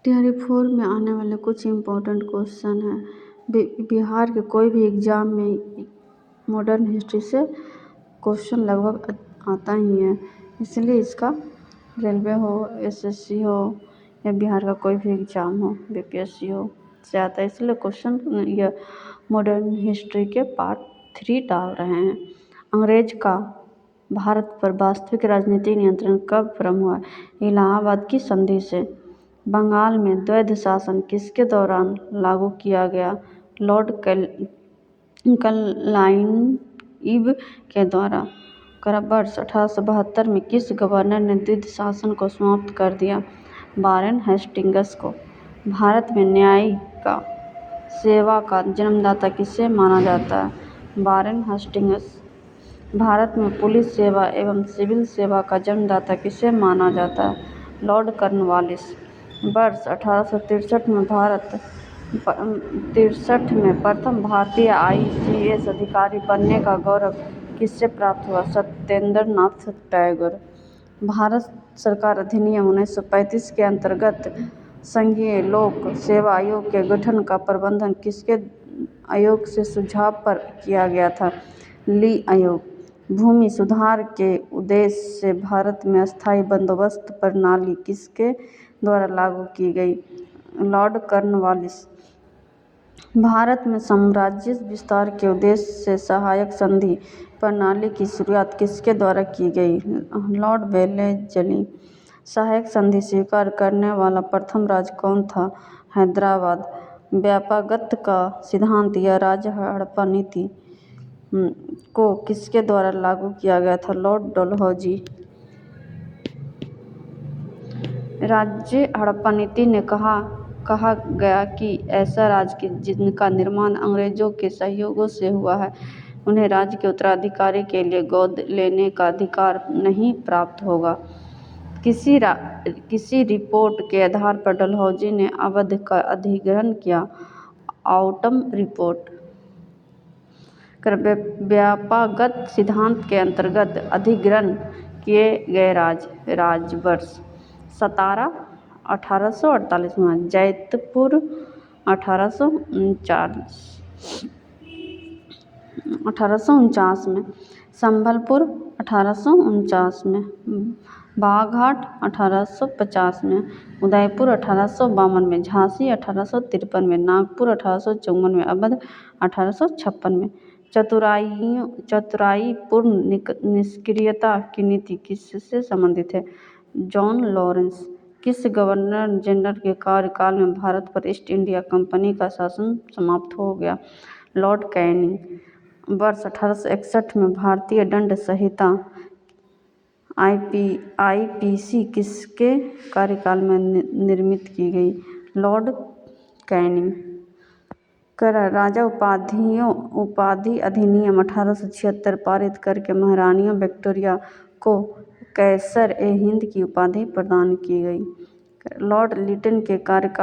TRE 4 में आने वाले कुछ इम्पोर्टेंट क्वेश्चन हैं। बिहार के कोई भी एग्ज़ाम में मॉडर्न हिस्ट्री से क्वेश्चन लगभग आता ही है, इसलिए इसका रेलवे हो, एसएससी हो या बिहार का कोई भी एग्ज़ाम हो, बीपीएससी हो, से आता है। इसलिए क्वेश्चन या मॉडर्न हिस्ट्री के पार्ट 3 डाल रहे हैं। अंग्रेज का भारत पर वास्तविक राजनीतिक नियंत्रण कब प्रारंभ हुआ? इलाहाबाद की संधि से। बंगाल में द्वैध शासन किसके दौरान लागू किया गया? लॉर्ड क्लाइव के द्वारा। वर्ष 1872 में किस गवर्नर ने द्वैध शासन को समाप्त कर दिया? वारेन हेस्टिंग्स को। भारत में न्यायिक सेवा का जन्मदाता किसे माना जाता है? Warren Hastings. भारत में पुलिस सेवा एवं सिविल सेवा का जन्मदाता किसे माना जाता है? Lord Cornwallis. वर्ष 1863 में प्रथम भारतीय आईसीएस अधिकारी बनने का गौरव किससे प्राप्त हुआ? सत्येंद्र नाथ टैगोर। भारत सरकार अधिनियम 1935 के अंतर्गत संघीय लोक सेवा आयोग के गठन का प्रबंधन किसके आयोग से सुझाव पर किया गया था? ली आयोग। भूमि सुधार के उद्देश्य से भारत में अस्थायी बंदोबस्त प्रणाली किसके द्वारा लागू की गई? Lord Cornwallis. भारत में साम्राज्य विस्तार के उद्देश्य से सहायक संधि प्रणाली की शुरुआत किसके द्वारा की गई? Lord Wellesley. सहायक संधि स्वीकार करने वाला प्रथम राज्य कौन था? हैदराबाद। व्यापागत का सिद्धांत या राज्य हड़प्पा नीति को किसके द्वारा लागू किया गया था? लॉर्ड डलहौजी। राज्य हड़प्पा नीति ने कहा गया कि ऐसा राज्य जिनका निर्माण अंग्रेजों के सहयोग से हुआ है, उन्हें राज्य के उत्तराधिकारी के लिए गोद लेने का अधिकार नहीं प्राप्त होगा। किसी रिपोर्ट के आधार पर डलहौजी ने अवध का अधिग्रहण किया? Autumn report. व्यापागत सिद्धांत के अंतर्गत अधिग्रहण किए गए राज्य। वर्ष। सतारा 1848 में, जैतपुर 1849 में, संबलपुर 1849 में, बाघाट 1850 में, उदयपुर 1852 में, झांसी 1853 में, नागपुर 1854 में, अवध 1856 में। चतुराईपूर्ण निष्क्रियता की नीति किससे संबंधित है? John Lawrence. किस गवर्नर जनरल के कार्यकाल में भारत पर ईस्ट इंडिया कंपनी का शासन समाप्त हो गया? Lord Canning. वर्ष 1861 में भारतीय दंड संहिता आईपीसी किसके कार्यकाल में निर्मित की गई? Lord Canning. राजा उपाधि अधिनियम 1876 पारित करके महारानी विक्टोरिया को कैसर-ए-हिंद की उपाधि प्रदान की गई। लॉर्ड लिटन के कार्यकाल